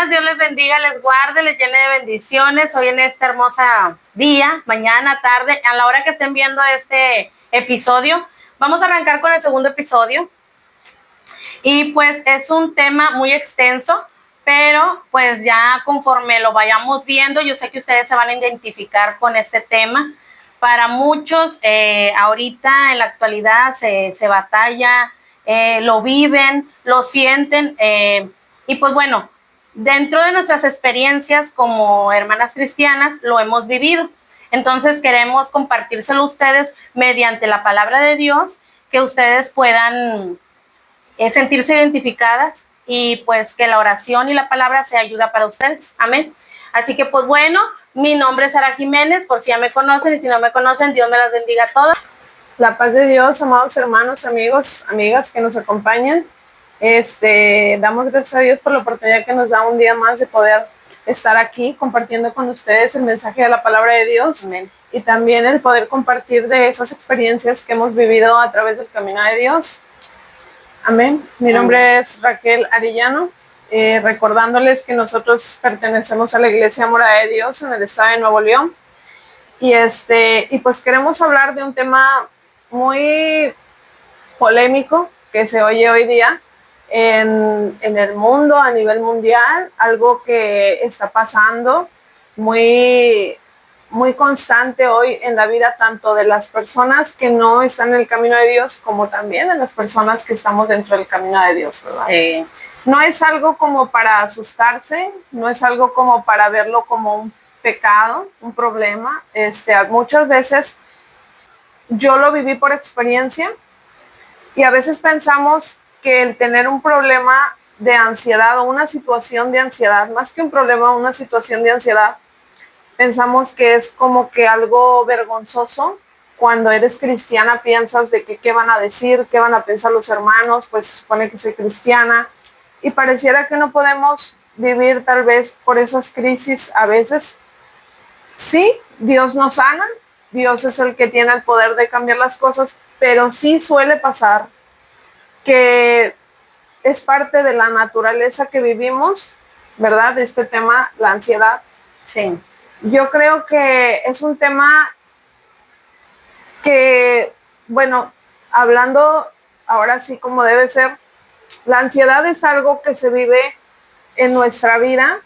días, Dios les bendiga, les guarde, les llene de bendiciones. Hoy en este hermosa día, mañana, tarde, a la hora que estén viendo este episodio, vamos a arrancar con el segundo episodio. Y pues es un tema muy extenso, pero pues ya conforme lo vayamos viendo, yo sé que ustedes se van a identificar con este tema. Para muchos, ahorita en la actualidad se batalla, lo viven, lo sienten, y pues bueno, dentro de nuestras experiencias como hermanas cristianas lo hemos vivido. Entonces queremos compartírselo a ustedes mediante la palabra de Dios, que ustedes puedan sentirse identificadas y pues que la oración y la palabra sea ayuda para ustedes. Amén. Así que pues bueno, mi nombre es Sara Jiménez, por si ya me conocen, y si no me conocen, Dios me las bendiga a todas. La paz de Dios, amados hermanos, amigos, amigas que nos acompañan. Damos gracias a Dios por la oportunidad que nos da un día más de poder estar aquí compartiendo con ustedes el mensaje de la palabra de Dios. Amén. Y también el poder compartir de esas experiencias que hemos vivido a través del camino de Dios. Amén. Mi nombre es Raquel Arellano, recordándoles que nosotros pertenecemos a la Iglesia Morada de Dios en el estado de Nuevo León. Y pues queremos hablar de un tema muy polémico que se oye hoy día en el mundo, a nivel mundial, algo que está pasando muy constante hoy en la vida, tanto de las personas que no están en el camino de Dios, como también de las personas que estamos dentro del camino de Dios, ¿verdad? Sí. No es algo como para asustarse, no es algo como para verlo como un pecado, un problema. Muchas veces yo lo viví por experiencia, y a veces pensamos que el tener un problema de ansiedad o una situación de ansiedad, más que un problema, una situación de ansiedad, pensamos que es como que algo vergonzoso. Cuando eres cristiana piensas de que qué van a decir, qué van a pensar los hermanos, pues se supone que soy cristiana, y pareciera que no podemos vivir tal vez por esas crisis a veces. Sí, Dios nos sana, Dios es el que tiene el poder de cambiar las cosas, pero sí suele pasar que es parte de la naturaleza que vivimos, ¿verdad? De este tema, la ansiedad. Sí. Yo creo que es un tema que, bueno, hablando ahora sí como debe ser, la ansiedad es algo que se vive en nuestra vida,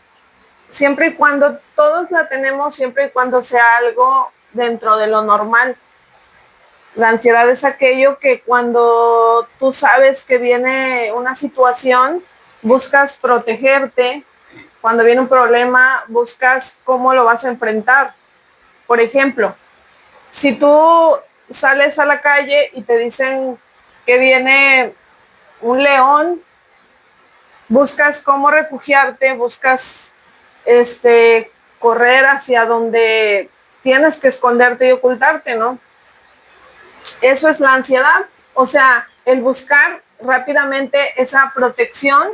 siempre y cuando todos la tenemos, siempre y cuando sea algo dentro de lo normal. La ansiedad es aquello que cuando tú sabes que viene una situación, buscas protegerte. Cuando viene un problema, buscas cómo lo vas a enfrentar. Por ejemplo, si tú sales a la calle y te dicen que viene un león, buscas cómo refugiarte, buscas correr hacia donde tienes que esconderte y ocultarte, ¿no? Eso es la ansiedad, o sea, el buscar rápidamente esa protección,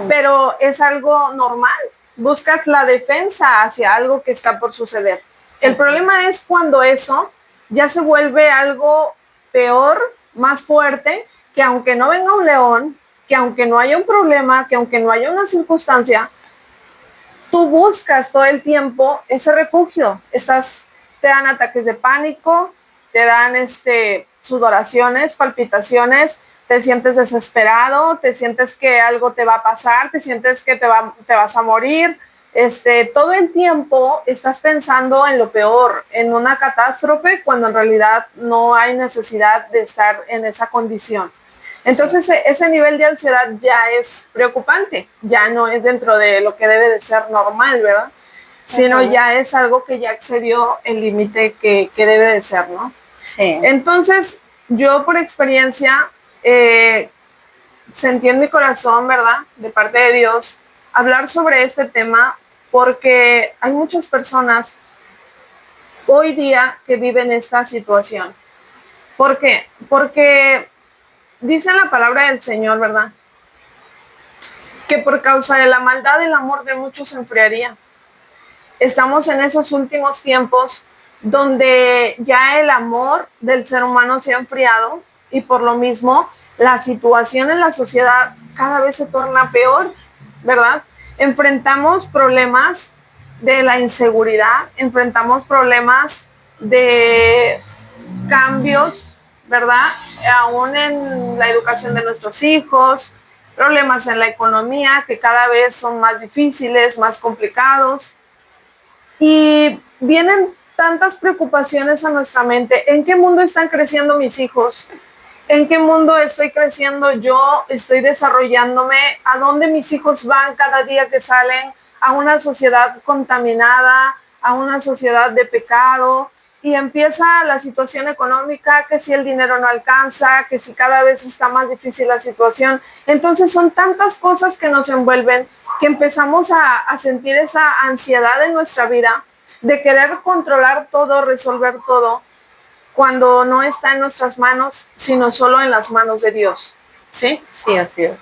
pero es algo normal. Buscas la defensa hacia algo que está por suceder. El problema es cuando eso ya se vuelve algo peor, más fuerte, que aunque no venga un león, que aunque no haya un problema, que aunque no haya una circunstancia, tú buscas todo el tiempo ese refugio. Te dan ataques de pánico, te dan sudoraciones, palpitaciones, te sientes desesperado, te sientes que algo te va a pasar, te sientes que te vas a morir. Todo el tiempo estás pensando en lo peor, en una catástrofe, cuando en realidad no hay necesidad de estar en esa condición. Entonces ese nivel de ansiedad ya es preocupante, ya no es dentro de lo que debe de ser normal, ¿verdad? Sino ya es algo que ya excedió el límite que debe de ser, ¿no? Sí. Entonces, yo por experiencia sentí en mi corazón, ¿verdad?, de parte de Dios, hablar sobre este tema, porque hay muchas personas hoy día que viven esta situación. ¿Por qué? Porque dice la palabra del Señor, ¿verdad?, que por causa de la maldad el amor de muchos se enfriaría. Estamos en esos últimos tiempos donde ya el amor del ser humano se ha enfriado, y por lo mismo la situación en la sociedad cada vez se torna peor, ¿verdad? enfrentamos problemas de la inseguridad, enfrentamos problemas de cambios, ¿verdad? Aún en la educación de nuestros hijos, problemas en la economía que cada vez son más difíciles, más complicados. Y vienen tantas preocupaciones a nuestra mente. ¿En qué mundo están creciendo mis hijos? ¿En qué mundo estoy creciendo yo? ¿Estoy desarrollándome? ¿A dónde mis hijos van cada día que salen? A una sociedad contaminada, a una sociedad de pecado. Y empieza la situación económica, que si el dinero no alcanza, que si cada vez está más difícil la situación. Entonces son tantas cosas que nos envuelven que empezamos a sentir esa ansiedad en nuestra vida de querer controlar todo, resolver todo, cuando no está en nuestras manos, sino solo en las manos de Dios. ¿Sí? Sí, así es.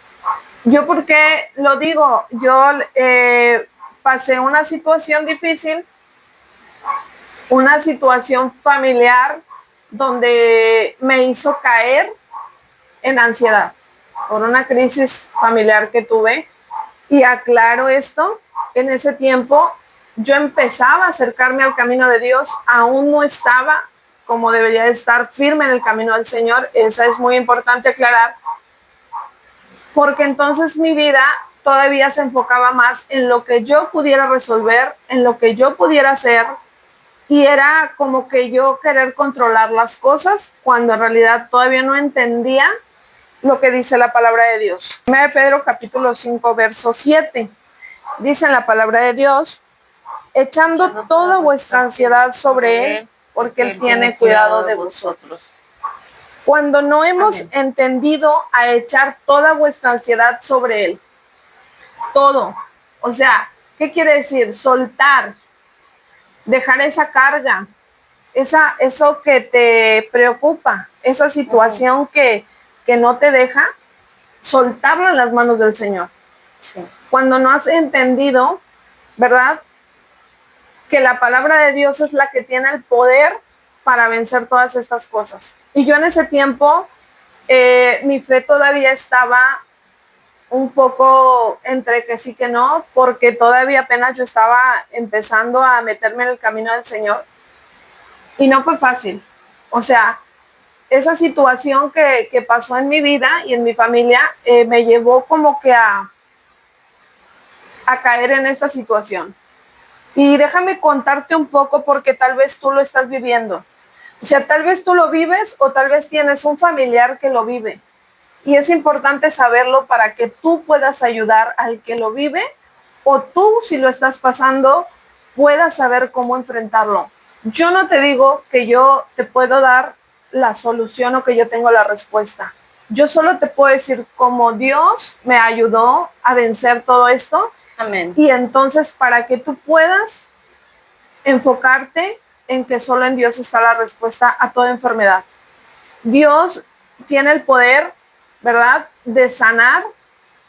Yo, porque lo digo, yo pasé una situación difícil, una situación familiar donde me hizo caer en ansiedad por una crisis familiar que tuve. Y aclaro esto, en ese tiempo yo empezaba a acercarme al camino de Dios, aún no estaba como debería estar firme en el camino del Señor. Esa es muy importante aclarar, porque entonces mi vida todavía se enfocaba más en lo que yo pudiera resolver, en lo que yo pudiera hacer, y era como que yo querer controlar las cosas cuando en realidad todavía no entendía lo que dice la palabra de Dios. 1 Pedro capítulo 5 verso 7 dice en la palabra de Dios: echando toda vuestra ansiedad sobre Él, porque Él tiene cuidado de vosotros. Cuando no hemos entendido a echar toda vuestra ansiedad sobre Él, todo, o sea, ¿qué quiere decir? Soltar, dejar esa carga, eso que te preocupa, esa situación que no te deja, soltarlo en las manos del Señor. Sí. Cuando no has entendido, ¿verdad?, que la palabra de Dios es la que tiene el poder para vencer todas estas cosas. Y yo en ese tiempo, mi fe todavía estaba un poco entre que sí que no, porque todavía apenas yo estaba empezando a meterme en el camino del Señor. Y no fue fácil. O sea, esa situación que pasó en mi vida y en mi familia me llevó como que a caer en esta situación. Y déjame contarte un poco, porque tal vez tú lo estás viviendo. O sea, tal vez tú lo vives o tal vez tienes un familiar que lo vive. Y es importante saberlo para que tú puedas ayudar al que lo vive, o tú, si lo estás pasando, puedas saber cómo enfrentarlo. Yo no te digo que yo te puedo dar la solución o que yo tengo la respuesta. Yo solo te puedo decir cómo Dios me ayudó a vencer todo esto. Amén. Y entonces, para que tú puedas enfocarte en que solo en Dios está la respuesta a toda enfermedad. Dios tiene el poder, ¿verdad?, de sanar,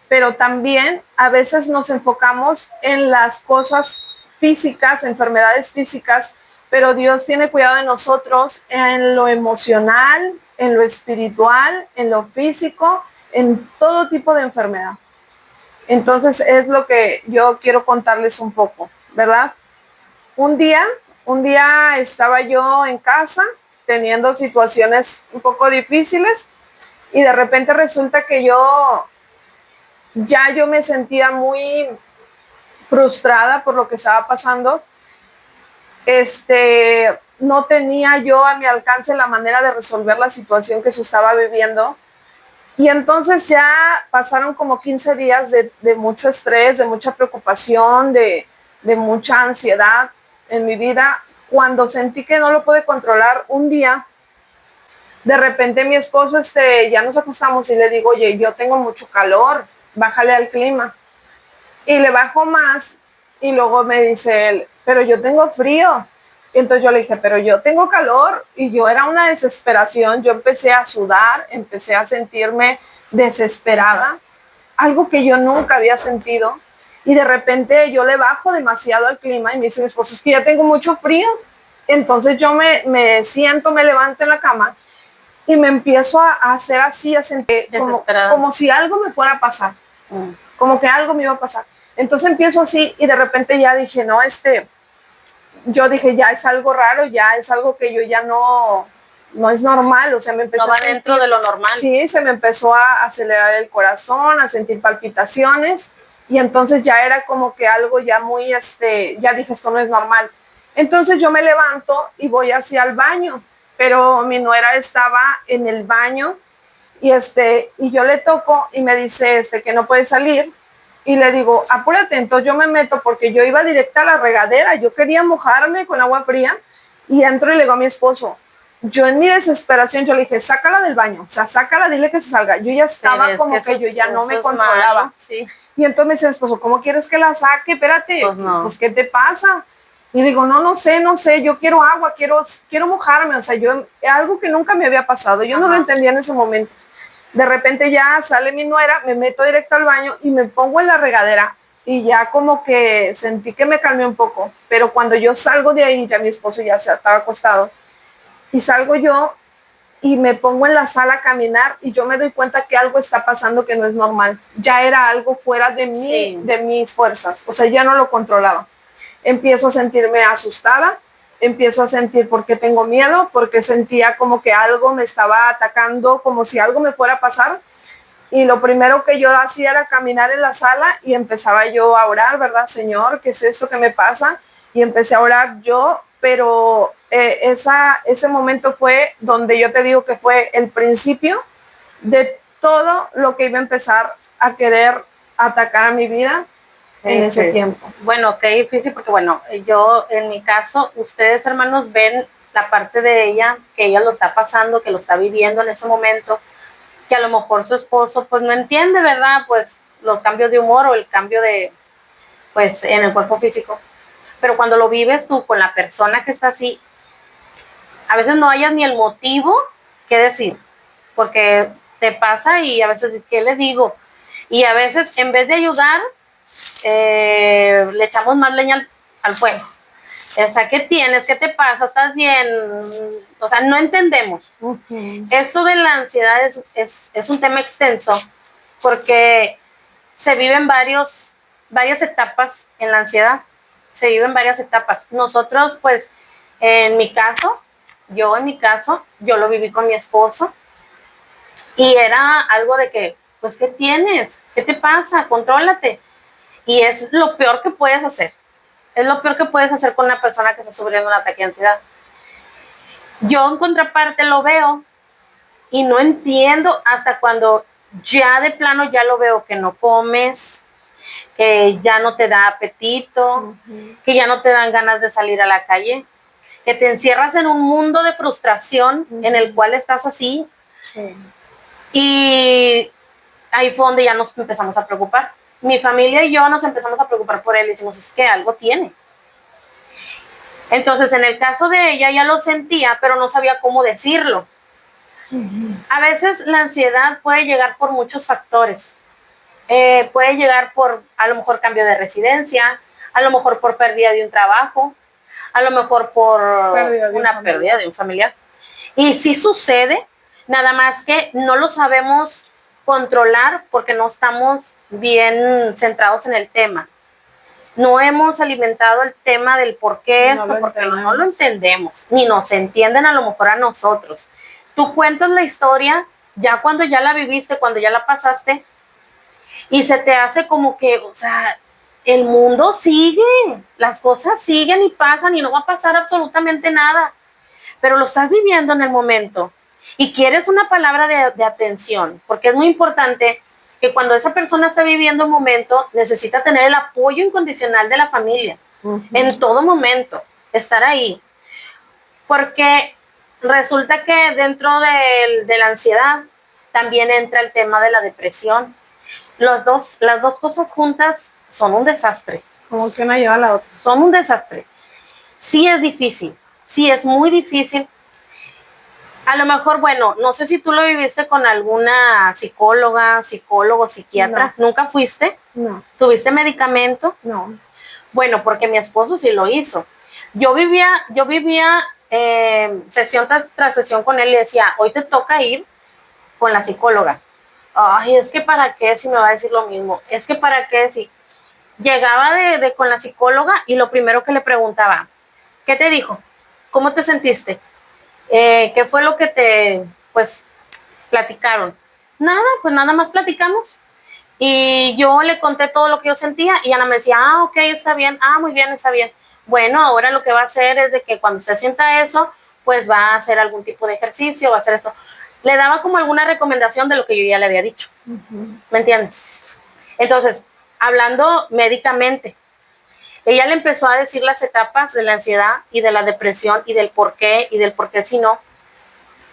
pero también a veces nos enfocamos en las cosas físicas, enfermedades físicas, pero Dios tiene cuidado de nosotros en lo emocional, en lo espiritual, en lo físico, en todo tipo de enfermedad. Entonces es lo que yo quiero contarles un poco, ¿verdad? Un día estaba yo en casa teniendo situaciones un poco difíciles, y de repente resulta que yo me sentía muy frustrada por lo que estaba pasando. No tenía yo a mi alcance la manera de resolver la situación que se estaba viviendo. Y entonces ya pasaron como 15 días de mucho estrés, de mucha preocupación, de mucha ansiedad en mi vida. Cuando sentí que no lo pude controlar, un día, de repente mi esposo, ya nos acostamos y le digo: oye, yo tengo mucho calor, bájale al clima. Y le bajo más, y luego me dice él: pero yo tengo frío. Y entonces yo le dije: pero yo tengo calor. Y yo era una desesperación, yo empecé a sudar, empecé a sentirme desesperada, algo que yo nunca había sentido. Y de repente yo le bajo demasiado al clima y me dice mi esposo: es que ya tengo mucho frío. Entonces yo me siento, me levanto en la cama y me empiezo a hacer así, a sentir como si algo me fuera a pasar, como que algo me iba a pasar. Entonces empiezo así y de repente ya dije, no, yo dije, ya es algo raro, ya es algo que yo ya no es normal, o sea, me empezó no va a sentir, dentro de lo normal. Sí, se me empezó a acelerar el corazón, a sentir palpitaciones y entonces ya era como que algo ya muy, ya dije, esto no es normal. Entonces yo me levanto y voy hacia el baño, pero mi nuera estaba en el baño y yo le toco y me dice que no puede salir y le digo, apúrate. Entonces yo me meto porque yo iba directa a la regadera, yo quería mojarme con agua fría y entro y le digo a mi esposo, yo en mi desesperación, yo le dije, sácala del baño, o sea, sácala, dile que se salga. Yo ya estaba como que yo ya no me controlaba. Malo, sí. Y entonces me dice mi esposo, ¿cómo quieres que la saque? Espérate, Pues no. pues ¿qué te pasa? Y digo, no sé, yo quiero agua, quiero mojarme, o sea, algo que nunca me había pasado, yo no lo entendía en ese momento. De repente ya sale mi nuera, me meto directo al baño y me pongo en la regadera y ya como que sentí que me calmé un poco, pero cuando yo salgo de ahí, ya mi esposo ya se estaba acostado, y salgo yo y me pongo en la sala a caminar y yo me doy cuenta que algo está pasando que no es normal. Ya era algo fuera de mí, sí, de mis fuerzas, o sea, ya no lo controlaba. Empiezo a sentirme asustada, empiezo a sentir por qué tengo miedo, porque sentía como que algo me estaba atacando, como si algo me fuera a pasar. Y lo primero que yo hacía era caminar en la sala y empezaba yo a orar, ¿verdad, Señor? ¿Qué es esto que me pasa? Y empecé a orar yo, pero ese momento fue donde yo te digo que fue el principio de todo lo que iba a empezar a querer atacar a mi vida en ese tiempo. Bueno, qué difícil, porque bueno, yo en mi caso, ustedes hermanos ven la parte de ella, que ella lo está pasando, que lo está viviendo en ese momento, que a lo mejor su esposo pues no entiende, ¿verdad? Pues los cambios de humor o el cambio de, pues en el cuerpo físico. Pero cuando lo vives tú con la persona que está así, a veces no hayas ni el motivo que decir, porque te pasa y a veces, ¿qué le digo? Y a veces en vez de ayudar, le echamos más leña al fuego. O sea, ¿qué tienes? ¿Qué te pasa? ¿Estás bien? O sea, no entendemos. Esto de la ansiedad es un tema extenso porque se viven varias etapas en la ansiedad. Se viven varias etapas. Nosotros, pues, en mi caso, yo lo viví con mi esposo y era algo de que, pues, ¿qué tienes? ¿Qué te pasa? Contrólate. Y es lo peor que puedes hacer. Es lo peor que puedes hacer con una persona que está sufriendo un ataque de ansiedad. Yo en contraparte lo veo y no entiendo hasta cuando ya de plano ya lo veo que no comes, que ya no te da apetito, que ya no te dan ganas de salir a la calle, que te encierras en un mundo de frustración en el cual estás así. Y ahí fue donde ya nos empezamos a preocupar. Mi familia y yo nos empezamos a preocupar por él y decimos, es que algo tiene. Entonces, en el caso de ella, ya lo sentía, pero no sabía cómo decirlo. A veces la ansiedad puede llegar por muchos factores. Puede llegar por, a lo mejor, cambio de residencia, a lo mejor por pérdida de un trabajo, a lo mejor por una pérdida de un familiar. Y sí sucede, nada más que no lo sabemos controlar porque no estamos bien centrados en el tema. No hemos alimentado el tema del por qué esto, porque no lo entendemos, ni nos entienden a lo mejor a nosotros. Tú cuentas la historia ya cuando ya la viviste, cuando ya la pasaste, y se te hace como que, o sea, el mundo sigue, las cosas siguen y pasan y no va a pasar absolutamente nada, pero lo estás viviendo en el momento y quieres una palabra de atención, porque es muy importante que cuando esa persona está viviendo un momento, necesita tener el apoyo incondicional de la familia, en todo momento, estar ahí. Porque resulta que dentro de la ansiedad también entra el tema de la depresión. Las dos cosas juntas son un desastre. Como que una lleva a la otra. Son un desastre. Sí es difícil, sí es muy difícil. A lo mejor, bueno, no sé si tú lo viviste con alguna psicóloga, psicólogo, psiquiatra. No. ¿Nunca fuiste? No. ¿Tuviste medicamento? No. Bueno, porque mi esposo sí lo hizo. Yo vivía sesión tras sesión con él y decía, hoy te toca ir con la psicóloga. Ay, es que para qué si me va a decir lo mismo. Es que para qué si. llegaba con la psicóloga y lo primero que le preguntaba, ¿qué te dijo? ¿Cómo te sentiste? ¿Qué fue lo que te, pues, platicaron? Nada, pues nada más platicamos. Y yo le conté todo lo que yo sentía y Ana me decía, ok, está bien, muy bien, está bien. Bueno, ahora lo que va a hacer es de que cuando usted sienta eso, pues va a hacer algún tipo de ejercicio, va a hacer esto. Le daba como alguna recomendación de lo que yo ya le había dicho. ¿Me entiendes? Entonces, hablando médicamente, ella le empezó a decir las etapas de la ansiedad y de la depresión y del por qué si no.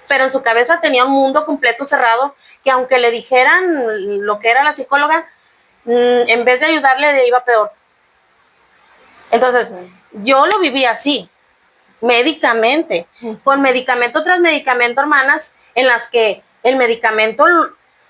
Pero en su cabeza tenía un mundo completo cerrado que aunque le dijeran lo que era la psicóloga, en vez de ayudarle le iba peor. Entonces, yo lo viví así, médicamente, con medicamento tras medicamento, hermanas, en las que el medicamento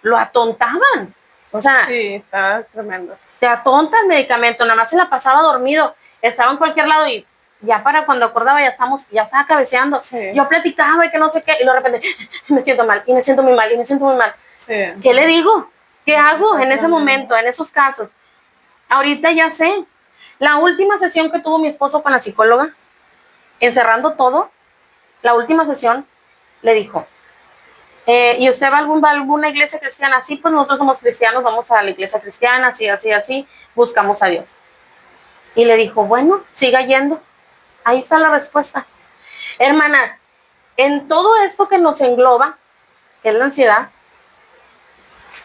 lo atontaban. O sea, sí, está tremendo. Te atonta el medicamento, nada más se la pasaba dormido, estaba en cualquier lado y ya para cuando acordaba ya estaba cabeceando. Sí. Yo platicaba y que no sé qué, y de repente me siento mal, y me siento muy mal, y me siento muy mal. Sí. ¿Qué le digo? ¿Qué hago en ese momento, en esos casos? Ahorita ya sé. La última sesión que tuvo mi esposo con la psicóloga, encerrando todo, la última sesión, le dijo, ¿y usted va a alguna iglesia cristiana? Sí, pues nosotros somos cristianos, vamos a la iglesia cristiana, así, buscamos a Dios. Y le dijo, bueno, siga yendo. Ahí está la respuesta. Hermanas, en todo esto que nos engloba, que es la ansiedad,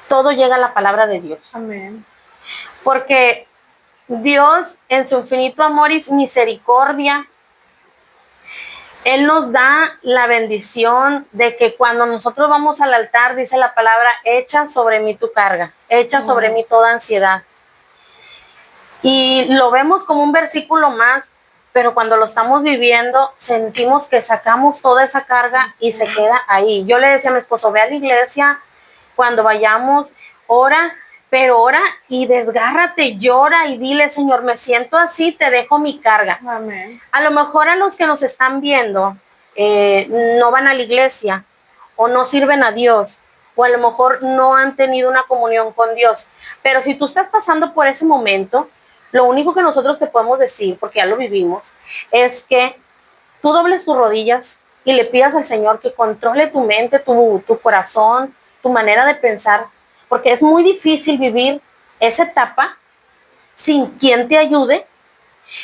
todo llega a la palabra de Dios. Amén. Porque Dios, en su infinito amor y misericordia, Él nos da la bendición de que cuando nosotros vamos al altar, dice la palabra, echa sobre mí tu carga, echa sobre mí toda ansiedad. Y lo vemos como un versículo más, pero cuando lo estamos viviendo, sentimos que sacamos toda esa carga y se queda ahí. Yo le decía a mi esposo, ve a la iglesia, cuando vayamos, ora, pero ora y desgárrate, llora y dile, Señor, me siento así, te dejo mi carga. Amén. A lo mejor a los que nos están viendo no van a la iglesia o no sirven a Dios o a lo mejor no han tenido una comunión con Dios. Pero si tú estás pasando por ese momento, lo único que nosotros te podemos decir, porque ya lo vivimos, es que tú dobles tus rodillas y le pidas al Señor que controle tu mente, tu corazón, tu manera de pensar, porque es muy difícil vivir esa etapa sin quien te ayude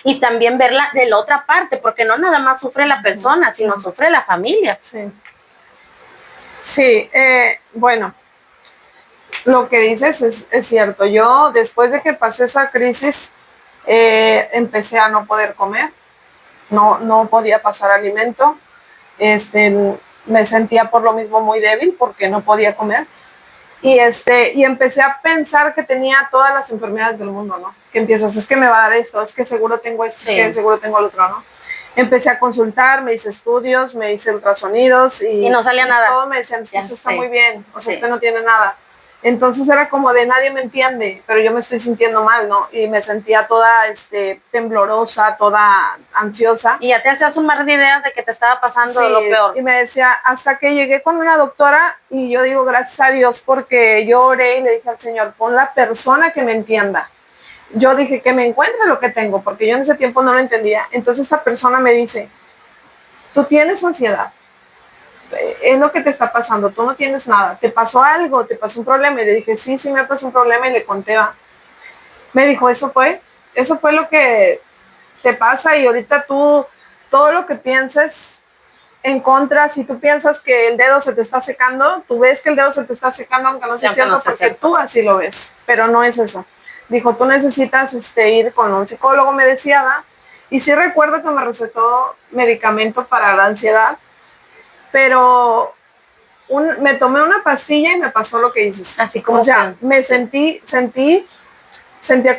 y también verla de la otra parte, porque no nada más sufre la persona, sino sufre la familia. Sí. Sí, bueno, lo que dices es cierto. Yo, después de que pasé esa crisis, empecé a no poder comer, no podía pasar alimento, me sentía por lo mismo muy débil porque no podía comer. Y empecé a pensar que tenía todas las enfermedades del mundo, ¿no? Que empiezas, es que me va a dar esto, es que seguro tengo esto, Sí. es que seguro tengo el otro, ¿no? Empecé a consultar, me hice estudios, me hice ultrasonidos y no salía nada. Todo me decían, es que usted está muy bien, o sea, Sí. usted no tiene nada. Entonces era como de nadie me entiende, pero yo me estoy sintiendo mal, ¿no? Y me sentía toda temblorosa, toda ansiosa. Y ya te hacías un mar de ideas de que te estaba pasando lo peor. Y me decía, hasta que llegué con una doctora y yo digo, gracias a Dios, porque yo oré y le dije al Señor, pon la persona que me entienda. Yo dije, que me encuentre lo que tengo, porque yo en ese tiempo no lo entendía. Entonces esta persona me dice, tú tienes ansiedad. Es lo que te está pasando, tú no tienes nada, te pasó algo, te pasó un problema. Y le dije, sí, me pasó un problema y le conté. Me dijo, eso fue lo que te pasa y ahorita tú, todo lo que pienses en contra, si tú piensas que el dedo se te está secando, tú ves que el dedo se te está secando aunque no sea cierto, porque tú así lo ves, pero no es eso. Dijo, tú necesitas ir con un psicólogo, me decía, ¿verdad? Y sí recuerdo que me recetó medicamento para la ansiedad, pero me tomé una pastilla y me pasó lo que dices. Así como, o sea, me sentía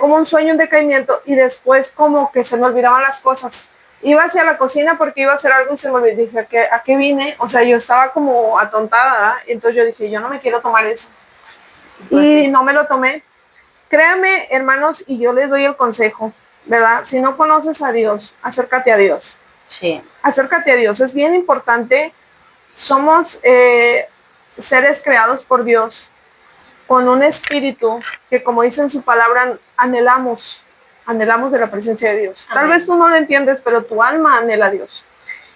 como un sueño, un decaimiento, y después como que se me olvidaban las cosas. Iba hacia la cocina porque iba a hacer algo y se me olvidó. Dije, ¿a qué vine? O sea, yo estaba como atontada, ¿verdad? Entonces yo dije, yo no me quiero tomar eso. Pues y no me lo tomé. Créanme, hermanos, y yo les doy el consejo, ¿verdad? Si no conoces a Dios, acércate a Dios. Sí. Acércate a Dios, es bien importante. Somos seres creados por Dios con un espíritu que, como dice en su palabra, anhelamos anhelamos de la presencia de Dios. Tal Amén. vez tú no lo entiendes, pero tu alma anhela a Dios.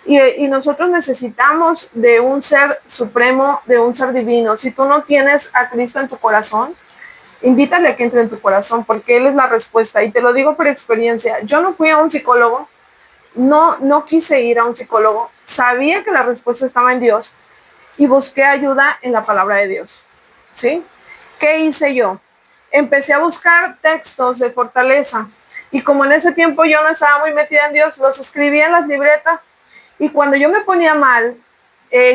Y nosotros necesitamos de un ser supremo, de un ser divino. Si tú no tienes a Cristo en tu corazón, invítale a que entre en tu corazón, porque Él es la respuesta. Y te lo digo por experiencia. Yo no fui a un psicólogo, no quise ir a un psicólogo. Sabía que la respuesta estaba en Dios y busqué ayuda en la palabra de Dios. ¿Sí? ¿Qué hice yo? Empecé a buscar textos de fortaleza. Y como en ese tiempo yo no estaba muy metida en Dios, los escribía en las libretas. Y cuando yo me ponía mal,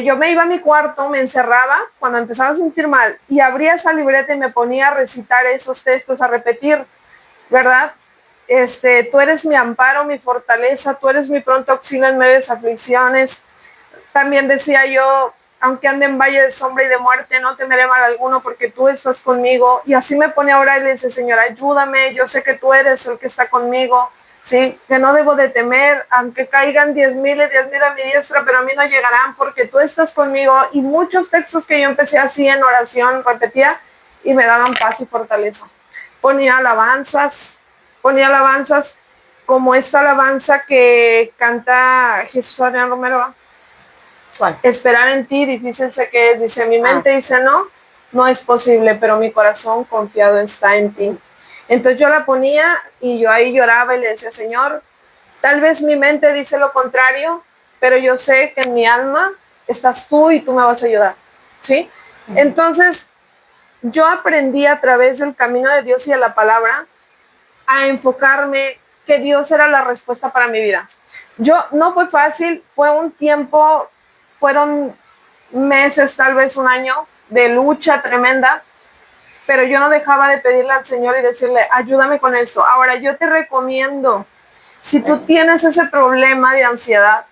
yo me iba a mi cuarto, me encerraba cuando empezaba a sentir mal y abría esa libreta y me ponía a recitar esos textos, a repetir, ¿verdad? Tú eres mi amparo, mi fortaleza, tú eres mi pronto auxilio en medio de aflicciones. También decía yo, aunque ande en valle de sombra y de muerte, no temeré mal alguno porque tú estás conmigo. Y así me pone a orar y le dice, Señor, ayúdame, yo sé que tú eres el que está conmigo. Sí, que no debo de temer, aunque caigan 10,000 y 10,000 a mi diestra, pero a mí no llegarán porque tú estás conmigo. Y muchos textos que yo empecé así en oración, repetía y me daban paz y fortaleza. Ponía alabanzas como esta alabanza que canta Jesús Adrián Romero. ¿Cuál? Esperar en ti, difícil sé que es. Dice, mi mente dice no es posible, pero mi corazón confiado está en ti. Entonces yo la ponía y yo ahí lloraba y le decía, Señor, tal vez mi mente dice lo contrario, pero yo sé que en mi alma estás tú y tú me vas a ayudar, ¿sí? Entonces yo aprendí a través del camino de Dios y de la palabra a enfocarme que Dios era la respuesta para mi vida. No fue fácil, fue un tiempo, fueron meses, tal vez un año de lucha tremenda, pero yo no dejaba de pedirle al Señor y decirle, ayúdame con esto. Ahora, yo te recomiendo, si tú tienes ese problema de ansiedad,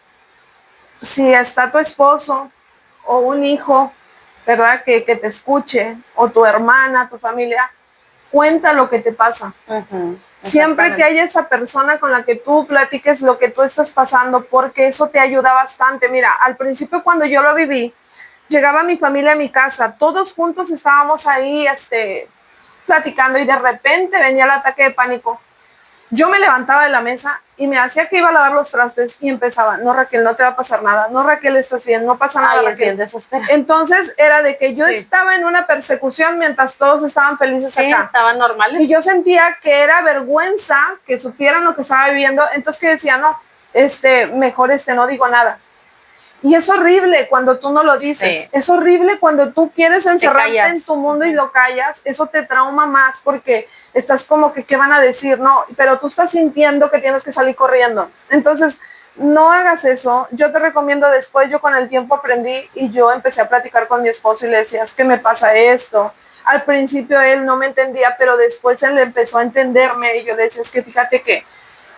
si está tu esposo o un hijo, ¿verdad? Que te escuche, o tu hermana, tu familia, cuenta lo que te pasa. Siempre que haya esa persona con la que tú platiques lo que tú estás pasando, porque eso te ayuda bastante. Mira, al principio cuando yo lo viví, llegaba mi familia a mi casa, todos juntos estábamos ahí platicando y de repente venía el ataque de pánico. Yo me levantaba de la mesa y me hacía que iba a lavar los trastes y empezaba, no Raquel, no te va a pasar nada, no Raquel, estás bien, no pasa nada. Ay, Raquel. Desesperada. Entonces era de que yo estaba en una persecución mientras todos estaban felices acá. Estaban normales. Y yo sentía que era vergüenza que supieran lo que estaba viviendo, entonces que decía, no, mejor no digo nada. Y es horrible cuando tú no lo dices. Sí. Es horrible cuando tú quieres encerrarte en tu mundo y lo callas. Eso te trauma más porque estás como que, ¿qué van a decir? No, pero tú estás sintiendo que tienes que salir corriendo. Entonces, no hagas eso. Yo te recomiendo después, yo con el tiempo aprendí y yo empecé a platicar con mi esposo y le decía, es que me pasa esto. Al principio él no me entendía, pero después él empezó a entenderme y yo le decía, es que fíjate que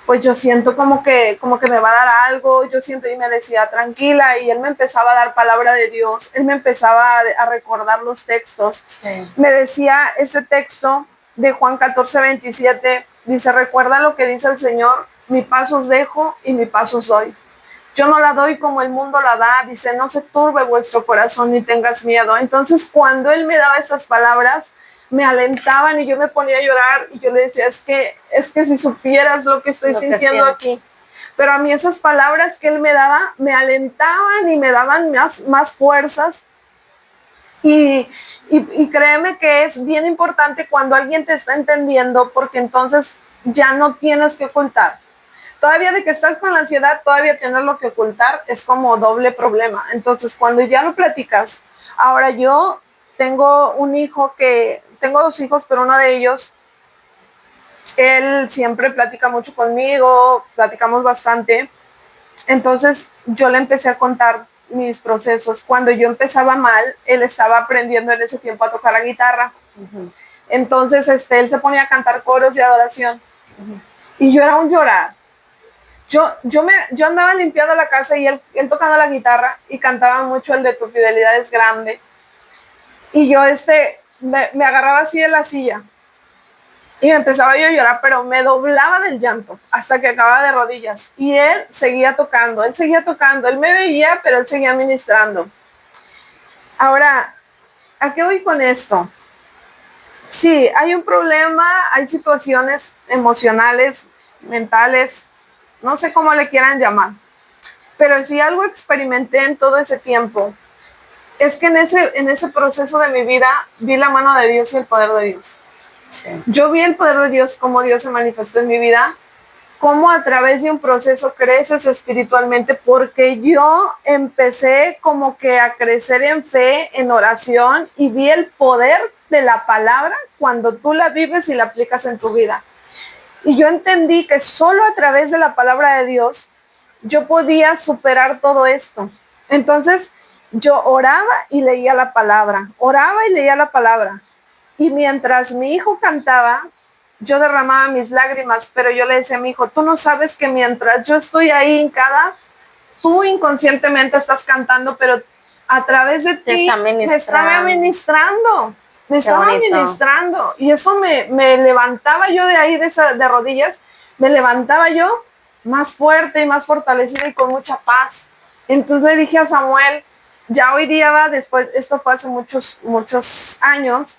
pues yo siento como que me va a dar algo, yo siento, y me decía, tranquila, y él me empezaba a dar palabra de Dios, él me empezaba a recordar los textos, sí. Me decía ese texto de Juan 14:27, dice, recuerda lo que dice el Señor, mi paz os dejo y mi paz os doy. Yo no la doy como el mundo la da, dice, no se turbe vuestro corazón ni tengas miedo. Entonces, cuando él me daba esas palabras, me alentaban y yo me ponía a llorar y yo le decía, es que si supieras lo que estoy sintiendo aquí. Pero a mí esas palabras que él me daba me alentaban y me daban más fuerzas. Y créeme que es bien importante cuando alguien te está entendiendo, porque entonces ya no tienes que ocultar. Todavía de que estás con la ansiedad, todavía tener lo que ocultar es como doble problema. Entonces, cuando ya lo platicas, ahora yo tengo un hijo tengo 2 hijos, pero uno de ellos, él siempre platica mucho conmigo, platicamos bastante. Entonces yo le empecé a contar mis procesos. Cuando yo empezaba mal, él estaba aprendiendo en ese tiempo a tocar la guitarra. Entonces él se ponía a cantar coros de adoración. Y yo era un llorar. Yo andaba limpiando la casa y él tocando la guitarra y cantaba mucho el de Tu fidelidad es grande. Y yo me agarraba así de la silla y me empezaba yo a llorar, pero me doblaba del llanto hasta que acababa de rodillas. Y él seguía tocando, él me veía, pero él seguía ministrando. Ahora, ¿a qué voy con esto? Sí, hay un problema, hay situaciones emocionales, mentales, no sé cómo le quieran llamar, pero si algo experimenté en todo ese tiempo, es que en ese proceso de mi vida vi la mano de Dios y el poder de Dios. Sí. Yo vi el poder de Dios, cómo Dios se manifestó en mi vida, cómo a través de un proceso creces espiritualmente, porque yo empecé como que a crecer en fe, en oración, y vi el poder de la palabra cuando tú la vives y la aplicas en tu vida. Y yo entendí que solo a través de la palabra de Dios yo podía superar todo esto. Entonces yo oraba y leía la palabra, oraba y leía la palabra. Y mientras mi hijo cantaba, yo derramaba mis lágrimas, pero yo le decía a mi hijo, tú no sabes que mientras yo estoy ahí hincada, tú inconscientemente estás cantando, pero a través de ti me estaba ministrando. Me estaba ministrando. Y eso me levantaba yo de ahí, de rodillas, me levantaba yo más fuerte y más fortalecida y con mucha paz. Entonces le dije a Samuel, ya hoy día va, después, esto fue hace muchos años,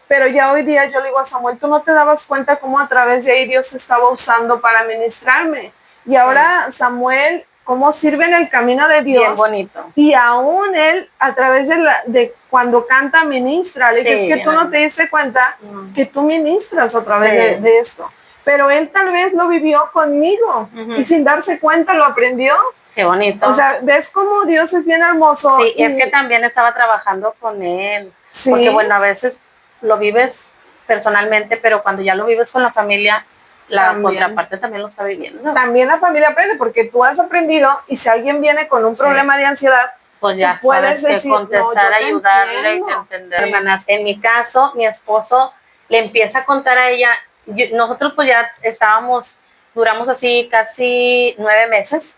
pero ya hoy día yo le digo a Samuel, tú no te dabas cuenta cómo a través de ahí Dios te estaba usando para ministrarme. Y ahora Samuel, cómo sirve en el camino de Dios. Bien bonito. Y aún él, a través de cuando canta, ministra. Le dije, es que tú no te diste cuenta que tú ministras a través de esto. Pero él tal vez lo vivió conmigo y sin darse cuenta lo aprendió. Qué bonito. O sea, ves cómo Dios es bien hermoso. Sí, y es que también estaba trabajando con él. Sí. Porque bueno, a veces lo vives personalmente, pero cuando ya lo vives con la familia, la contraparte también lo está viviendo. También la familia aprende, porque tú has aprendido, y si alguien viene con un problema de ansiedad, pues ya puedes decir, contestar, ayudarle y entender. Hermanas, en mi caso, mi esposo le empieza a contar a ella, nosotros pues ya duramos así casi 9 meses,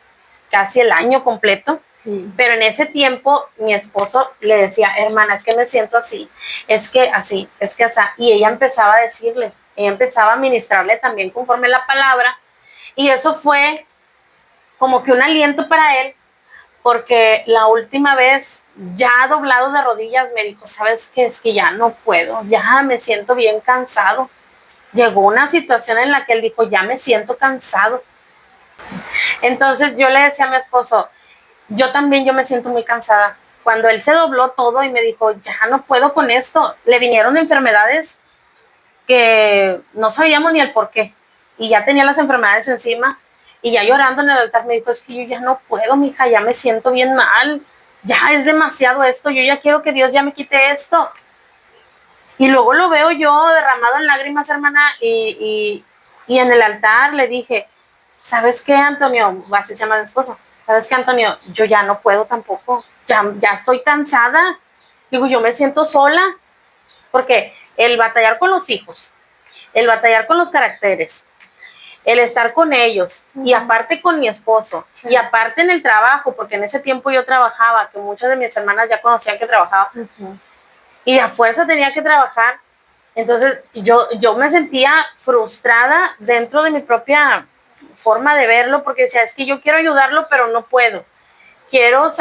casi el año completo. Sí. Pero en ese tiempo mi esposo le decía, hermana, es que me siento así, es que así, es que así. Y ella empezaba a decirle, ella empezaba a ministrarle también conforme la palabra. Y eso fue como que un aliento para él, porque la última vez, ya doblado de rodillas, me dijo, ¿sabes qué? Es que ya no puedo, ya me siento bien cansado. Llegó una situación en la que él dijo, ya me siento cansado. Entonces yo le decía a mi esposo, yo me siento muy cansada. Cuando él se dobló todo y me dijo, ya no puedo con esto, le vinieron enfermedades que no sabíamos ni el por qué. Y ya tenía las enfermedades encima. Y ya llorando en el altar me dijo, es que yo ya no puedo, mija, ya me siento bien mal. Ya es demasiado esto, yo ya quiero que Dios ya me quite esto. Y luego lo veo yo derramado en lágrimas, hermana, y en el altar le dije, ¿sabes qué, Antonio? Así se llama mi esposo. ¿Sabes qué, Antonio? Yo ya no puedo tampoco. Ya estoy cansada. Digo, yo me siento sola. Porque el batallar con los hijos, el batallar con los caracteres, el estar con ellos, y aparte con mi esposo, y aparte en el trabajo, porque en ese tiempo yo trabajaba, que muchas de mis hermanas ya conocían que trabajaba, y a fuerza tenía que trabajar. Entonces yo me sentía frustrada dentro de mi propia forma de verlo, porque decía, es que yo quiero ayudarlo, pero no puedo. Quiero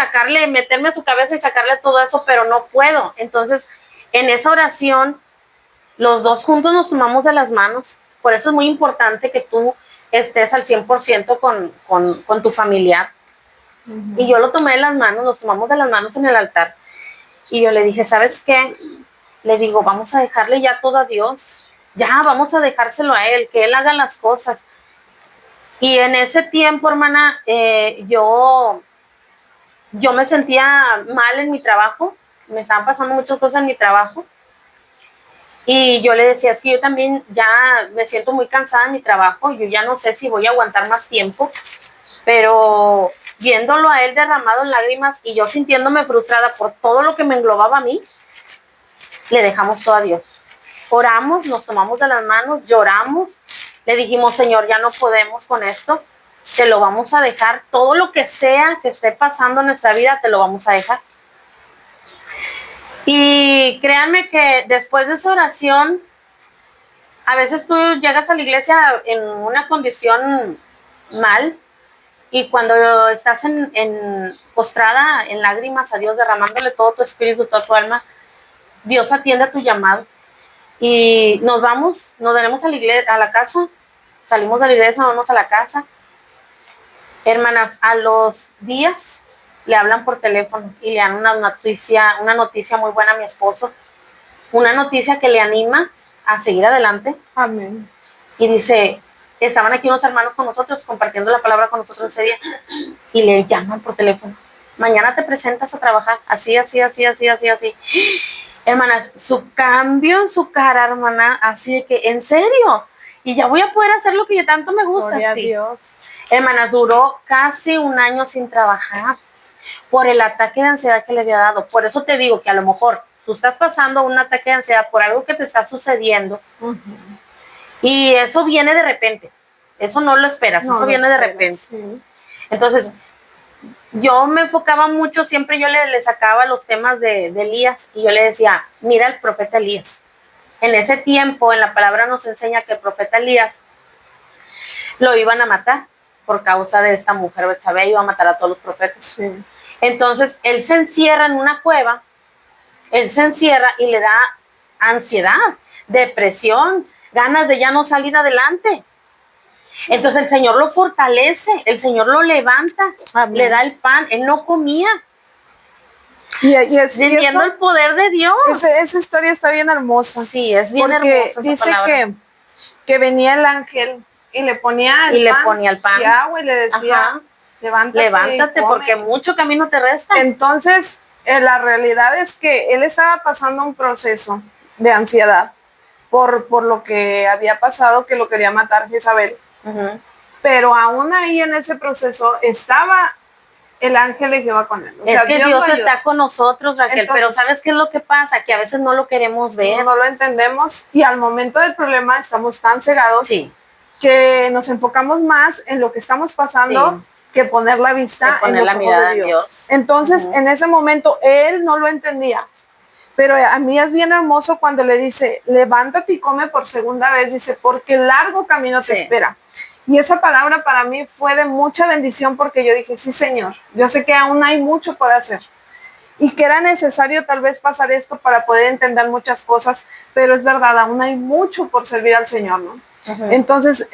meterme a su cabeza y sacarle todo eso, pero no puedo. Entonces, en esa oración, los dos juntos nos tomamos de las manos. Por eso es muy importante que tú estés al 100% con tu familiar. Y yo lo tomé de las manos, nos tomamos de las manos en el altar. Y yo le dije, ¿sabes qué? Le digo, vamos a dejarle ya todo a Dios. Ya, vamos a dejárselo a Él, que Él haga las cosas. Y en ese tiempo, hermana, yo me sentía mal en mi trabajo. Me estaban pasando muchas cosas en mi trabajo. Y yo le decía, es que yo también ya me siento muy cansada en mi trabajo. Yo ya no sé si voy a aguantar más tiempo. Pero viéndolo a él derramado en lágrimas y yo sintiéndome frustrada por todo lo que me englobaba a mí, le dejamos todo a Dios. Oramos, nos tomamos de las manos, lloramos, le dijimos, Señor, ya no podemos con esto, te lo vamos a dejar, todo lo que sea que esté pasando en nuestra vida, te lo vamos a dejar. Y créanme que después de esa oración, a veces tú llegas a la iglesia en una condición mal, y cuando estás postrada en lágrimas a Dios, derramándole todo tu espíritu, toda tu alma, Dios atiende a tu llamado. y nos venimos a la iglesia, a la casa, salimos de la iglesia, nos vamos a la casa. Hermanas, a los días le hablan por teléfono y le dan una noticia muy buena a mi esposo, una noticia que le anima a seguir adelante. Amén. Y dice, estaban aquí unos hermanos con nosotros, compartiendo la palabra con nosotros ese día, y le llaman por teléfono, mañana te presentas a trabajar, así. Hermanas, su cambio en su cara, hermana, así de que, ¿en serio? Y ya voy a poder hacer lo que yo tanto me gusta. Gloria a Dios. Hermanas, duró casi un año sin trabajar por el ataque de ansiedad que le había dado. Por eso te digo que a lo mejor tú estás pasando un ataque de ansiedad por algo que te está sucediendo. Y eso viene de repente. Eso no lo esperas, eso viene de repente. Sí. Entonces, yo me enfocaba mucho, siempre yo le sacaba los temas de Elías y yo le decía, mira el profeta Elías. En ese tiempo, en la palabra nos enseña que el profeta Elías lo iban a matar por causa de esta mujer Betsabé, iba a matar a todos los profetas. Sí. Entonces, él se encierra en una cueva, él se encierra y le da ansiedad, depresión, ganas de ya no salir adelante. Entonces el Señor lo fortalece, el Señor lo levanta, amén, le da el pan, él no comía. Y viendo el poder de Dios. Esa historia está bien hermosa. Sí, es bien hermosa. Dice que venía el ángel y le ponía el pan y agua y le decía, levántate porque mucho camino te resta. Entonces, la realidad es que él estaba pasando un proceso de ansiedad por lo que había pasado, que lo quería matar Jezabel. Pero aún ahí en ese proceso estaba el ángel de Jehová con él. O sea, es que Dios está con nosotros, Raquel. Entonces, pero ¿sabes qué es lo que pasa? Que a veces no lo queremos ver. No lo entendemos y al momento del problema estamos tan cegados que nos enfocamos más en lo que estamos pasando que poner la vista en la mirada de Dios. Entonces, en ese momento, él no lo entendía. Pero a mí es bien hermoso cuando le dice, levántate y come por segunda vez, dice, porque largo camino te espera. Y esa palabra para mí fue de mucha bendición porque yo dije, sí, Señor, yo sé que aún hay mucho por hacer. Y que era necesario tal vez pasar esto para poder entender muchas cosas, pero es verdad, aún hay mucho por servir al Señor, ¿no? Entonces,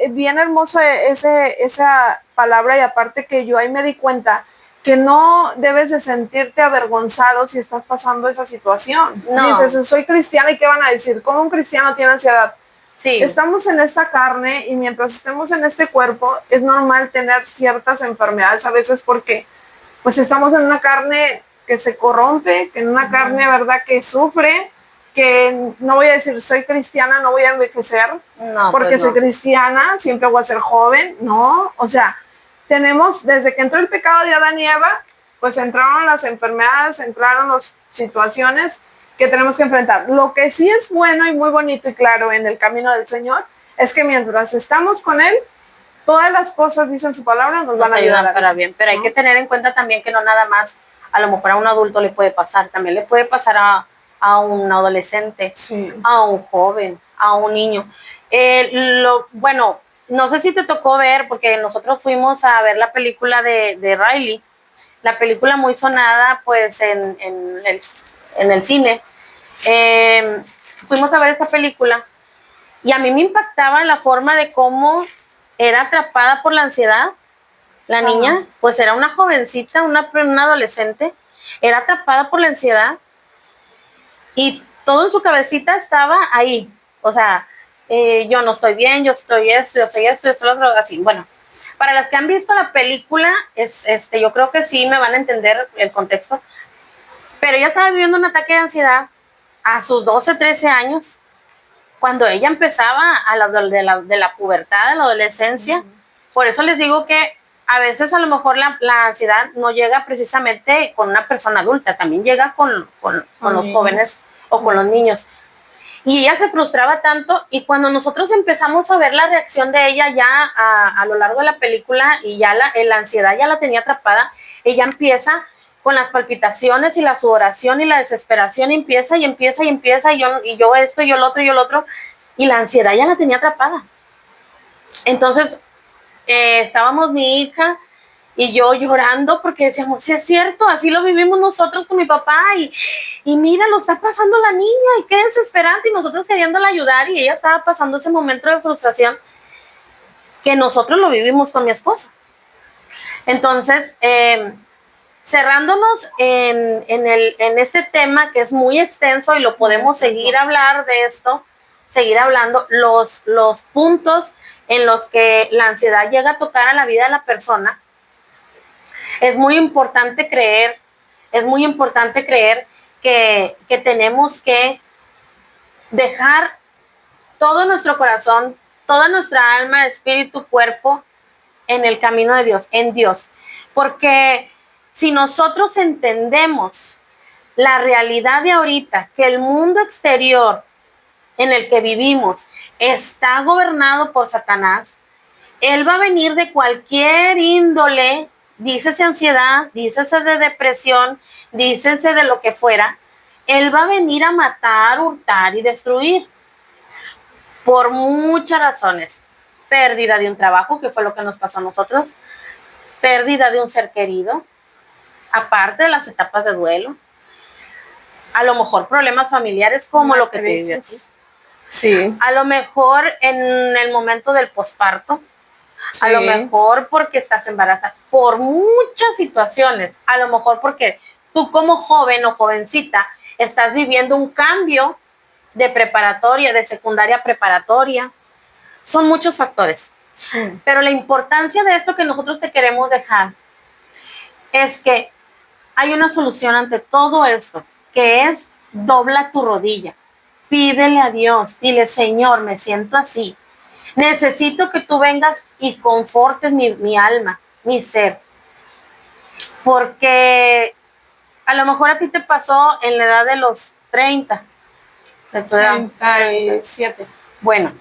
bien hermoso esa palabra y aparte que yo ahí me di cuenta que no debes de sentirte avergonzado si estás pasando esa situación. No. Dices, soy cristiana y ¿qué van a decir? ¿Cómo un cristiano tiene ansiedad? Sí. Estamos en esta carne y mientras estemos en este cuerpo es normal tener ciertas enfermedades a veces porque pues estamos en una carne que se corrompe, que en una carne, ¿verdad?, que sufre, que no voy a decir soy cristiana, no voy a envejecer, porque pues soy cristiana, siempre voy a ser joven, no, o sea, tenemos, desde que entró el pecado de Adán y Eva, pues entraron las enfermedades, entraron las situaciones que tenemos que enfrentar. Lo que sí es bueno y muy bonito y claro en el camino del Señor es que mientras estamos con Él, todas las cosas, dicen su palabra, nos van a ayudar para bien. Pero hay que tener en cuenta también que no nada más, a lo mejor a un adulto le puede pasar, también le puede pasar a un adolescente, a un joven, a un niño. Bueno, no sé si te tocó ver, porque nosotros fuimos a ver la película de Riley, la película muy sonada pues en el cine. Fuimos a ver esa película y a mí me impactaba la forma de cómo era atrapada por la ansiedad. La niña, pues era una jovencita, una adolescente, era atrapada por la ansiedad y todo en su cabecita estaba ahí. O sea, yo no estoy bien, yo estoy esto, yo soy esto, lo otro, así. Bueno, para las que han visto la película, yo creo que sí me van a entender el contexto. Pero ella estaba viviendo un ataque de ansiedad a sus 12, 13 años, cuando ella empezaba de la pubertad, de la adolescencia. Por eso les digo que a veces a lo mejor la ansiedad no llega precisamente con una persona adulta, también llega con los jóvenes o con los niños. Y ella se frustraba tanto y cuando nosotros empezamos a ver la reacción de ella ya a lo largo de la película y ya la ansiedad ya la tenía atrapada, ella empieza con las palpitaciones y la sudoración y la desesperación, empieza y yo esto, yo lo otro, y la ansiedad ya la tenía atrapada. Entonces, estábamos mi hija Y yo llorando porque decíamos, sí es cierto, así lo vivimos nosotros con mi papá y mira, lo está pasando la niña y qué desesperante y nosotros queriéndola ayudar y ella estaba pasando ese momento de frustración que nosotros lo vivimos con mi esposa. Entonces, cerrándonos en este tema que es muy extenso y lo podemos seguir hablar de esto, seguir hablando, los puntos en los que la ansiedad llega a tocar a la vida de la persona. Es muy importante creer que tenemos que dejar todo nuestro corazón, toda nuestra alma, espíritu, cuerpo en el camino de Dios, en Dios. Porque si nosotros entendemos la realidad de ahorita, que el mundo exterior en el que vivimos está gobernado por Satanás, él va a venir de cualquier índole, dícese ansiedad, dícese de depresión, dícese de lo que fuera, él va a venir a matar, hurtar y destruir por muchas razones. Pérdida de un trabajo, que fue lo que nos pasó a nosotros, pérdida de un ser querido, aparte de las etapas de duelo, a lo mejor problemas familiares como lo que te dices. Sí. A lo mejor en el momento del posparto, sí. A lo mejor porque estás embarazada, por muchas situaciones, a lo mejor porque tú como joven o jovencita estás viviendo un cambio de preparatoria, de secundaria preparatoria. Son muchos factores. Sí. Pero la importancia de esto que nosotros te queremos dejar es que hay una solución ante todo esto, que es dobla tu rodilla. Pídele a Dios, dile, Señor, me siento así. Necesito que tú vengas y confortes mi alma, mi ser. Porque a lo mejor a ti te pasó en la edad de los 30. De tu edad. 37. Bueno,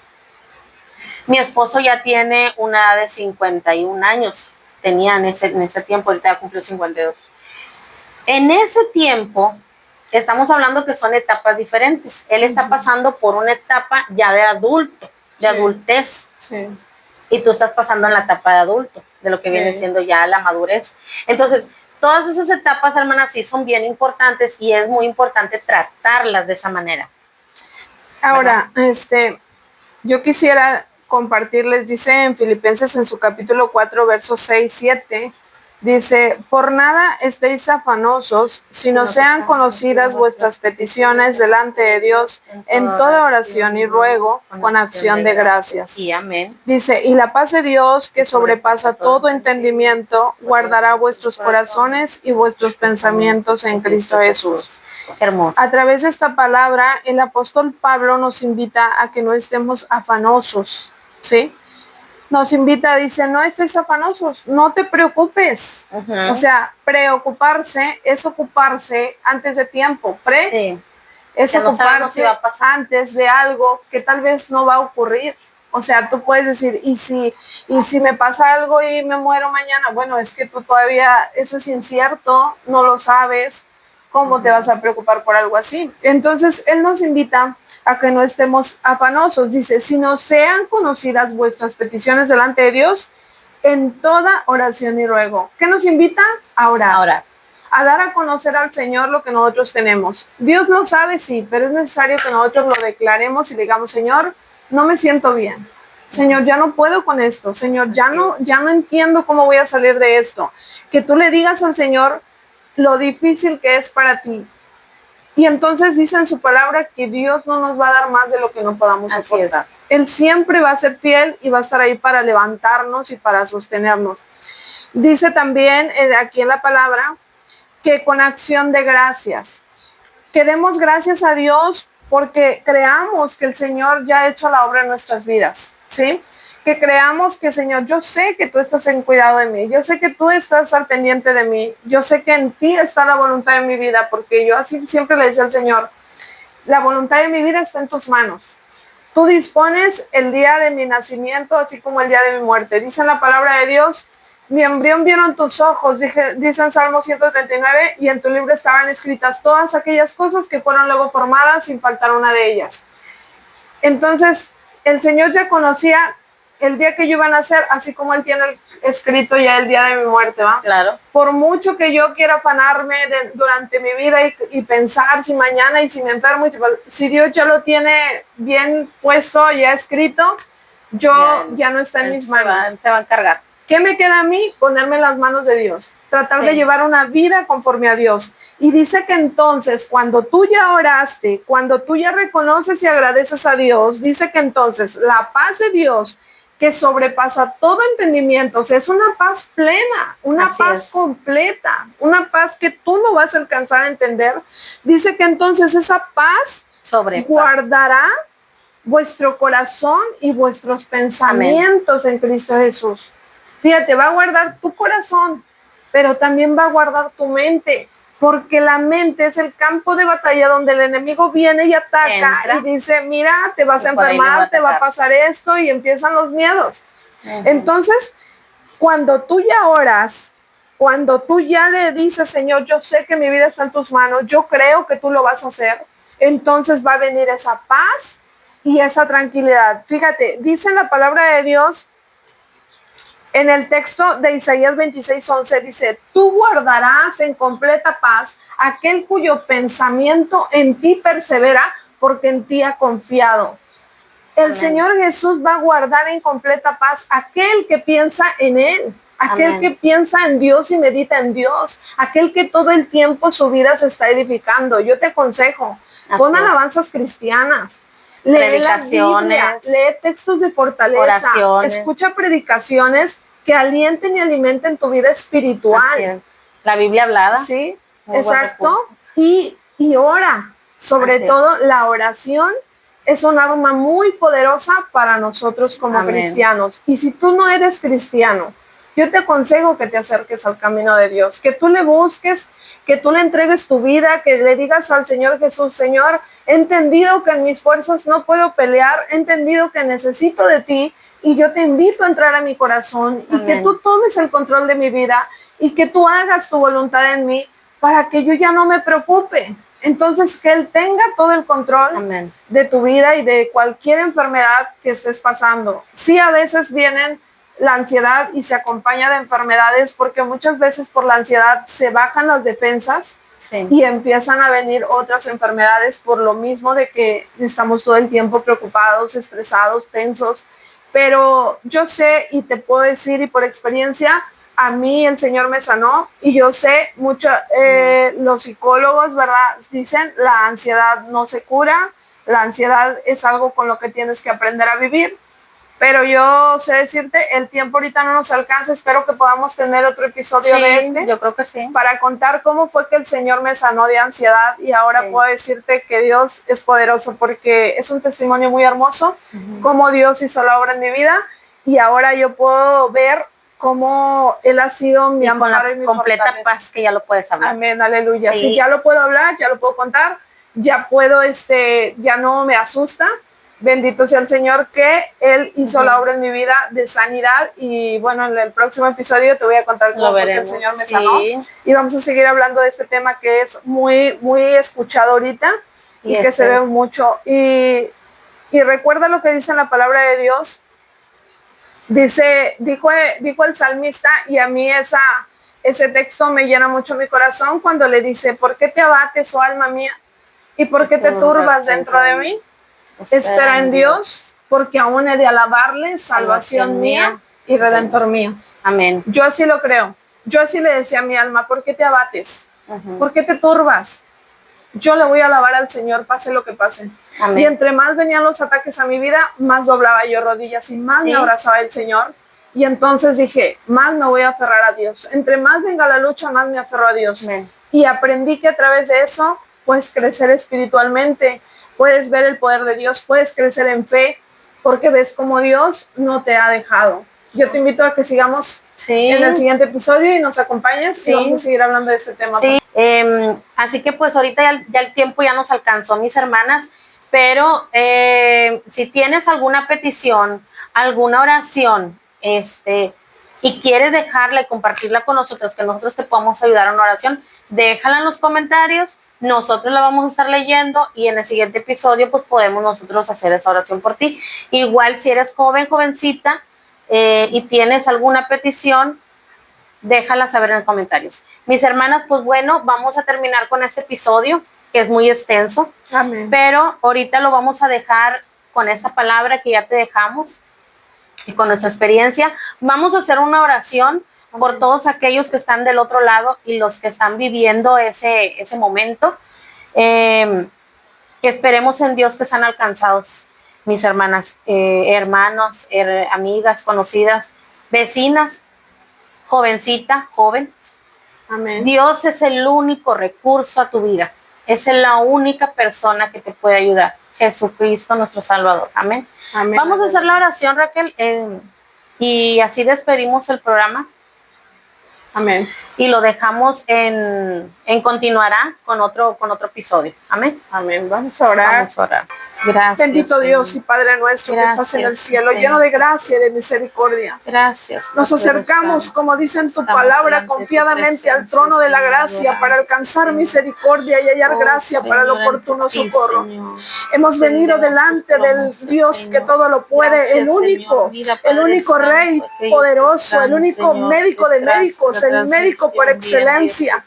mi esposo ya tiene una edad de 51 años. Tenía en ese tiempo, ahorita ya cumplió 52. En ese tiempo, estamos hablando que son etapas diferentes. Él está pasando por una etapa ya de adulto, de adultez. Sí. Y tú estás pasando en la etapa de adulto, de lo que viene siendo ya la madurez. Entonces, todas esas etapas, hermanas, sí son bien importantes y es muy importante tratarlas de esa manera. Ahora, yo quisiera compartirles, dice en Filipenses en su capítulo 4, versos 6, 7, dice, por nada estéis afanosos, sino sean conocidas vuestras peticiones delante de Dios en toda oración y ruego con acción de gracias. Y amén. Dice, y la paz de Dios que sobrepasa todo entendimiento, guardará vuestros corazones y vuestros pensamientos en Cristo Jesús. Hermoso. A través de esta palabra, el apóstol Pablo nos invita a que no estemos afanosos, ¿sí? Nos invita, dice, no estés afanosos, no te preocupes. O sea, preocuparse es ocuparse antes de tiempo. Es que ocuparse no si va a pasar antes de algo que tal vez no va a ocurrir. O sea, tú puedes decir, ¿y si me pasa algo y me muero mañana? Bueno, es que tú todavía, eso es incierto, no lo sabes. ¿Cómo te vas a preocupar por algo así? Entonces, él nos invita a que no estemos afanosos. Dice, sino sean conocidas vuestras peticiones delante de Dios en toda oración y ruego. ¿Qué nos invita? A orar. A dar a conocer al Señor lo que nosotros tenemos. Dios lo sabe, sí, pero es necesario que nosotros lo declaremos y digamos, Señor, no me siento bien. Señor, ya no puedo con esto. Señor, ya no entiendo cómo voy a salir de esto. Que tú le digas al Señor lo difícil que es para ti. Y entonces dice en su palabra que Dios no nos va a dar más de lo que no podamos soportar. Él siempre va a ser fiel y va a estar ahí para levantarnos y para sostenernos. Dice también aquí en la palabra que con acción de gracias, que demos gracias a Dios porque creamos que el Señor ya ha hecho la obra en nuestras vidas, ¿sí? Que creamos que, Señor, yo sé que tú estás en cuidado de mí, yo sé que tú estás al pendiente de mí, yo sé que en ti está la voluntad de mi vida, porque yo así siempre le decía al Señor, la voluntad de mi vida está en tus manos. Tú dispones el día de mi nacimiento, así como el día de mi muerte. Dice en la palabra de Dios, mi embrión vieron tus ojos, dice en Salmo 139, y en tu libro estaban escritas todas aquellas cosas que fueron luego formadas sin faltar una de ellas. Entonces, el Señor ya conocía el día que yo iba a nacer, así como Él tiene escrito ya el día de mi muerte, ¿va? Claro. Por mucho que yo quiera afanarme durante mi vida y pensar si mañana y si me enfermo, si Dios ya lo tiene bien puesto, ya escrito, ya no está en mis manos. Se va a encargar. ¿Qué me queda a mí? Ponerme en las manos de Dios. Tratar de llevar una vida conforme a Dios. Y dice que entonces, cuando tú ya oraste, cuando tú ya reconoces y agradeces a Dios, dice que entonces la paz de Dios, que sobrepasa todo entendimiento, o sea, es una paz plena, una paz completa, una paz que tú no vas a alcanzar a entender. Dice que entonces esa paz guardará vuestro corazón y vuestros pensamientos en Cristo Jesús. Fíjate, va a guardar tu corazón, pero también va a guardar tu mente, porque la mente es el campo de batalla donde el enemigo viene y ataca y dice, mira, te vas a enfermar, te va a pasar esto, y empiezan los miedos. Entonces, cuando tú ya oras, cuando tú ya le dices, Señor, yo sé que mi vida está en tus manos, yo creo que tú lo vas a hacer, entonces va a venir esa paz y esa tranquilidad. Fíjate, dice la palabra de Dios, en el texto de Isaías 26:11 dice, tú guardarás en completa paz aquel cuyo pensamiento en ti persevera, porque en ti ha confiado. El Señor Jesús va a guardar en completa paz aquel que piensa en Él, aquel que piensa en Dios y medita en Dios, aquel que todo el tiempo su vida se está edificando. Yo te aconsejo, pon alabanzas cristianas. Lee la Biblia, lee textos de fortaleza, oraciones, escucha predicaciones que alienten y alimenten tu vida espiritual. La Biblia hablada. Sí, exacto. Y ora. Sobre todo, la oración es un arma muy poderosa para nosotros como cristianos. Y si tú no eres cristiano, yo te aconsejo que te acerques al camino de Dios, que tú le busques, que tú le entregues tu vida, que le digas al Señor Jesús, Señor, he entendido que en mis fuerzas no puedo pelear, he entendido que necesito de ti, y yo te invito a entrar a mi corazón y que tú tomes el control de mi vida y que tú hagas tu voluntad en mí para que yo ya no me preocupe. Entonces, que Él tenga todo el control de tu vida y de cualquier enfermedad que estés pasando. Sí, a veces vienen la ansiedad y se acompaña de enfermedades, porque muchas veces por la ansiedad se bajan las defensas y empiezan a venir otras enfermedades por lo mismo de que estamos todo el tiempo preocupados, estresados, tensos. Pero yo sé y te puedo decir, y por experiencia, a mí el Señor me sanó, y yo sé, los psicólogos, ¿verdad? Dicen, la ansiedad no se cura, la ansiedad es algo con lo que tienes que aprender a vivir. Pero yo sé decirte, el tiempo ahorita no nos alcanza, espero que podamos tener otro episodio de este. Yo creo que sí. Para contar cómo fue que el Señor me sanó de ansiedad, y ahora puedo decirte que Dios es poderoso, porque es un testimonio muy hermoso, cómo Dios hizo la obra en mi vida, y ahora yo puedo ver cómo Él ha sido mi amparo y mi completa fortaleza. Paz, que ya lo puedes hablar. Amén, aleluya. Sí, ya lo puedo hablar, ya lo puedo contar, ya puedo, ya no me asusta. Bendito sea el Señor que Él hizo la obra en mi vida de sanidad. Y bueno, en el próximo episodio te voy a contar cómo fue que el Señor me sanó. Y vamos a seguir hablando de este tema que es muy, muy escuchado ahorita y que se ve mucho. Y recuerda lo que dice en la palabra de Dios. Dijo el salmista, y a mí ese texto me llena mucho mi corazón, cuando le dice, ¿por qué te abates, oh alma mía? ¿Y por qué te turbas dentro de mí? Espera en Dios, porque aún he de alabarle, salvación mía y redentor mío. Amén. Yo así lo creo. Yo así le decía a mi alma, ¿por qué te abates? ¿Por qué te turbas? Yo le voy a alabar al Señor, pase lo que pase. Amén. Y entre más venían los ataques a mi vida, más doblaba yo rodillas y más me abrazaba el Señor. Y entonces dije, más me voy a aferrar a Dios. Entre más venga la lucha, más me aferro a Dios. Amén. Y aprendí que a través de eso puedes crecer espiritualmente, puedes ver el poder de Dios, puedes crecer en fe, porque ves cómo Dios no te ha dejado. Yo te invito a que sigamos en el siguiente episodio y nos acompañes y vamos a seguir hablando de este tema. Así que pues ahorita ya el tiempo ya nos alcanzó, mis hermanas, pero si tienes alguna petición, alguna oración, y quieres dejarla y compartirla con nosotros, que nosotros te podamos ayudar a una oración, déjala en los comentarios, nosotros la vamos a estar leyendo, y en el siguiente episodio pues podemos nosotros hacer esa oración por ti. Igual si eres joven, jovencita, y tienes alguna petición, déjala saber en los comentarios. Mis hermanas, pues bueno, vamos a terminar con este episodio, que es muy extenso. Amén. Pero ahorita lo vamos a dejar con esta palabra que ya te dejamos y con nuestra experiencia. Vamos a hacer una oración por todos aquellos que están del otro lado y los que están viviendo ese momento. Que esperemos en Dios que sean alcanzados, mis hermanas, hermanos, amigas, conocidas, vecinas, jovencita, joven. Amén. Dios es el único recurso a tu vida. Es la única persona que te puede ayudar. Jesucristo, nuestro Salvador. Amén. Amén. Vamos a hacer la oración, Raquel, y así despedimos el programa. Amén. Y lo dejamos en continuará con otro episodio. Amén. Amén. Vamos a orar. Vamos a orar. Gracias. Bendito Dios y Padre nuestro que estás en el cielo, Señor. lleno de gracia y de misericordia. Gracias. Nos acercamos, como dice en tu palabra, confiadamente al trono de la gracia para alcanzar misericordia y hallar gracia para el oportuno socorro. Hemos venido delante del Dios que todo lo puede, el único Rey poderoso, el único médico de médicos, el médico por excelencia.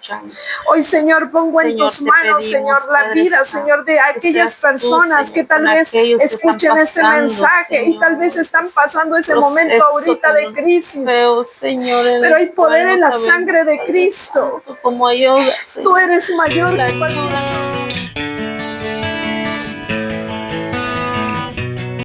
Hoy, Señor, pongo en tus manos, Señor, la vida, Señor, de aquellas personas que tal vez escuchen este mensaje y tal vez están pasando ese momento ahorita de crisis. Pero hay poder en la sangre de Cristo. Tú eres mayor que cualquier